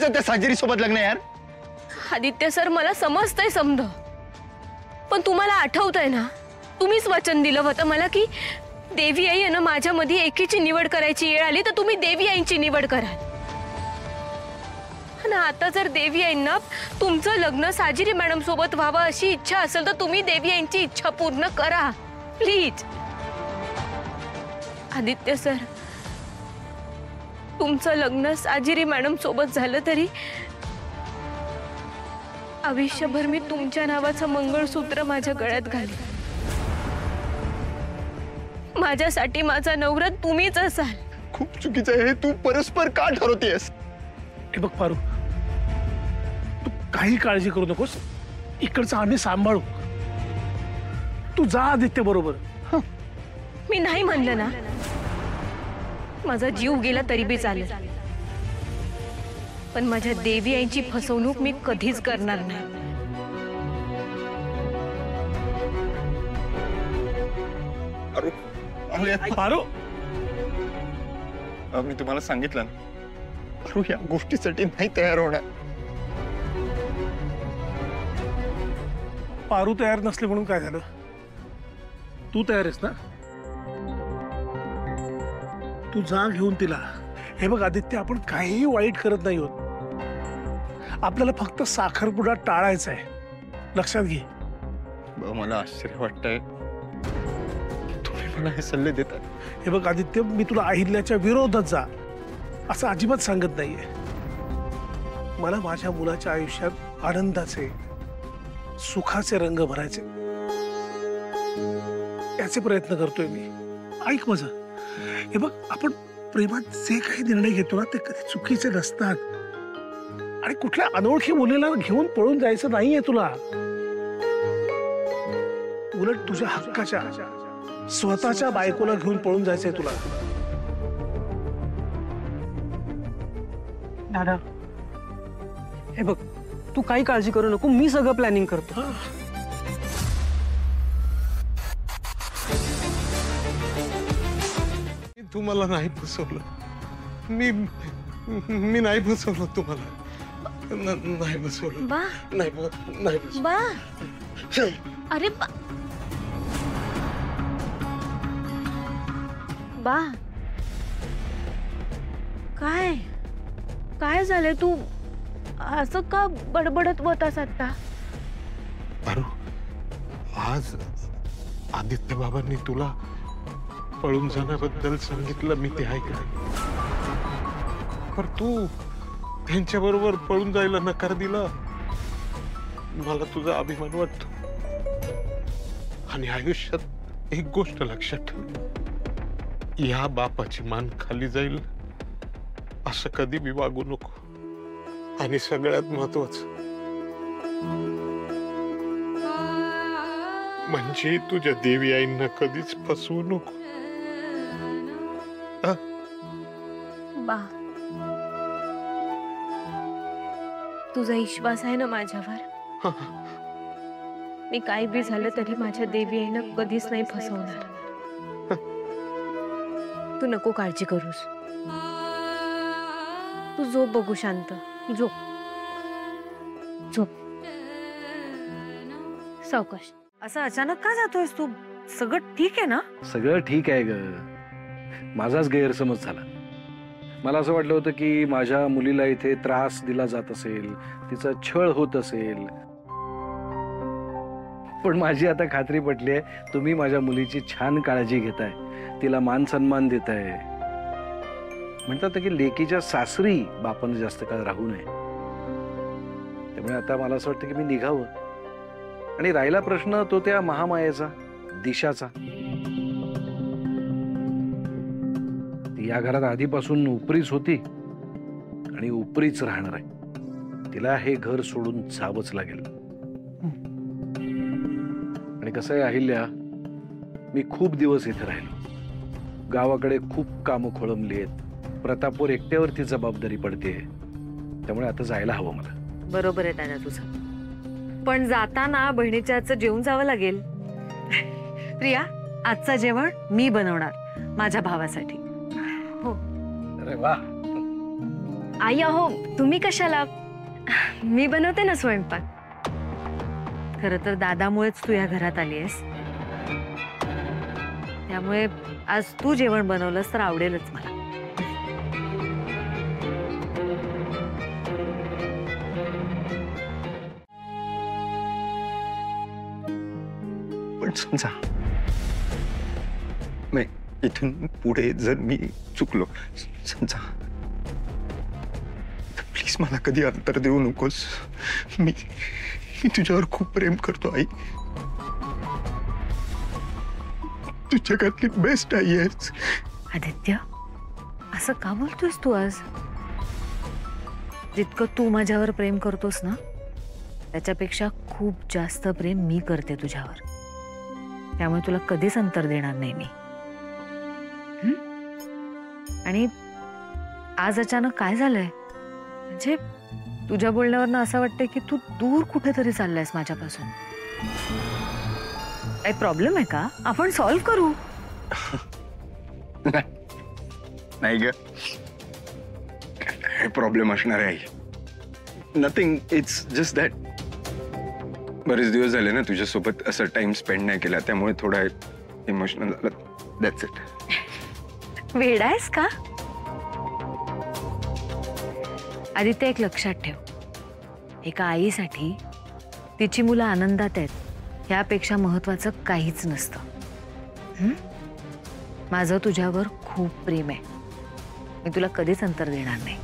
करायचं त्या साजिरी सोबत लग्न यार? आदित्य सर, मला समजतंय समज, पण तुम्हाला आठवतंय ना, तुम्हीच वचन दिलं होतं मला की देवी आई ना माझ्यामध्ये एकीची निवड करायची वेळ आली तर तुम्ही देवी आईंची निवड कराल. आणि आता जर देवी आईंना तुमचं लग्न साजिरी मॅडम सोबत व्हावं अशी इच्छा असेल तर तुम्ही देवी आईंची इच्छा पूर्ण करा प्लीज. आदित्य सर, तुमचं लग्न साजिरी मॅडम सोबत झालं तरी आयुष्यभर मी तुमच्या नावाचं मंगळसूत्र माझ्या गळ्यात घालेन. माझ्यासाठी माझा नवरा तुम्हीच असाल. खूप चुकीचं आहे. तू परस्पर का ठरवतेस? हे बघ पारू, तू काही काळजी करू नकोस, इकडचं आम्ही सांभाळू. तू जा आदित्य बरोबर. मी नाही म्हणलं ना, माझा जीव गेला तरी बी चालेल, पण माझ्या देवी आईची फसवणूक मी कधीच करणार नाही. पारू, मी तुम्हाला सांगितलं ना, पारू या गोष्टीसाठी नाही तयार होणार. पारू तयार नसले म्हणून काय झालं? तू तयार आहेस ना? तू जा घेऊन तिला. हे बघ आदित्य, आपण काहीही वाईट करत नाही आहोत. आपल्याला फक्त साखरपुडा टाळायचा आहे, लक्षात घे. मला आश्चर्य वाटतंय तुम्ही मला हे सल्ले देता. हे बघ आदित्य, मी तुला अहिल्याच्या विरोधात जा असं अजिबात सांगत नाहीये. मला माझ्या मुलाच्या आयुष्यात आनंदाचे, सुखाचे रंग भरायचे, याचे प्रयत्न करतोय मी. ऐक माझं. हे बघ, आपण प्रेमात जे काही निर्णय घेतो ना ते कधी चुकीचे नसतात. आणि कुठल्या अनोळखी मुलीला घेऊन पळून जायचं नाहीये तुला. उलट तुझ्या हक्काच्या स्वतःच्या बायकोला घेऊन पळून जायचंय तुला. दादा, हे बघ, तू काही काळजी करू नको, मी सगळं प्लॅनिंग करतो. तू मला नाही फसवलं. मी नाही फसवलं तुम्हाला. नाही फसवलं. बा, नाही बा, अरे बा, बा, काय काय झालंय? तू असं का बडबडत होतास आता? पारू, आज आदित्य बाबांनी तुला पळून जाण्याबद्दल सांगितलं, मी ते ऐकलं. पर तू त्यांच्या बरोबर पळून जायला नकार दिला. मला तुझा अभिमान वाटतो. आणि आयुष्यात एक गोष्ट लक्षात ठेव, या बापाची मान खाली जाईल असं कधी मी वागू नको. आणि सगळ्यात महत्वाचं म्हणजे तुझ्या देवी आईंना कधीच फसवू नको. बा, तुझा विश्वास आहे ना माझ्यावर? मी काय बी झालं तरी माझ्या देवी आईनं कधीच नाही फसवणार. तू नको काळजी करूस. तू झोप बघू, शांत झोप, झोप, सावकाश. असं अचानक का जातोयस तू? सगळं ठीक आहे ना? सगळं ठीक आहे ग. माझाच गैरसमज झाला. मला असं वाटलं होतं की माझ्या मुलीला इथे त्रास दिला जात असेल, तिचा छळ होत असेल. पण माझी आता खात्री पटली आहे, तुम्ही माझ्या मुलीची छान काळजी घेताय, तिला मान सन्मान देताय. म्हणतात की लेकीच्या सासरी बापानं जास्त काळ राहू नये. त्यामुळे आता मला असं वाटतं की मी निघावं. आणि राहिला प्रश्न तो त्या महामायेचा, दिशाचा. ती या घरात आधीपासून उपरीच होती आणि उपरीच राहणार आहे. तिला हे घर सोडून जावंच लागेल. आणि कसं आहे अहिल्या, मी खूप दिवस इथे राहिलो. गावाकडे खूप कामं खोळंबली आहेत. प्रतापवर एकट्यावरती जबाबदारी पडते. त्यामुळे आता जायला हवं मला. बरोबर आहे दादा तुझं, पण जाताना बहिणीच्या आजचं जेवून जावं लागेल. प्रिया, आजचं जेवण मी बनवणार माझ्या भावासाठी. अरे वा, आई अहो तुम्ही कशाला? मी बनवते ना स्वयंपाक. खरं तर दादामुळेच तू या घरात आलीयस, त्यामुळे आज तू जेवण बनवलंस तर आवडेलच मला. पण समजा मी इथून पुढे जर मी चुकलो समजा, तर प्लीज मला कधी अंतर देऊ नकोस. मी तुझ्यावर खूप प्रेम करतो आई. तू जगातली बेस्ट आई आहेस. आदित्य, असं का बोलतोयस तू आज? जितकं तू माझ्यावर प्रेम करतोस ना, त्याच्यापेक्षा खूप जास्त प्रेम मी करते तुझ्यावर. त्यामुळे तुला कधीच अंतर देणार नाही मी. आणि आज अचानक काय झालंय? म्हणजे तुझ्या बोलण्यावरनं असं वाटतंय की तू दूर कुठेतरी चाललायस माझ्यापासून. काही प्रॉब्लेम आहे का? आपण सॉल्व्ह करू. नाही ग, काय प्रॉब्लेम असणार आहे आई? नथिंग. इट्स जस्ट दॅट बरेच दिवस झाले ना तुझ्यासोबत असं टाइम स्पेंड नाही केला, त्यामुळे थोडा इमोशनल झालं. That's it. वेडा आहेस का? आदित्य, एक लक्षात ठेव, एका आईसाठी तिची मुलं आनंदात आहेत यापेक्षा महत्वाचं काहीच नसतं. माझं तुझ्यावर खूप प्रेम आहे. मी तुला कधीच अंतर देणार नाही.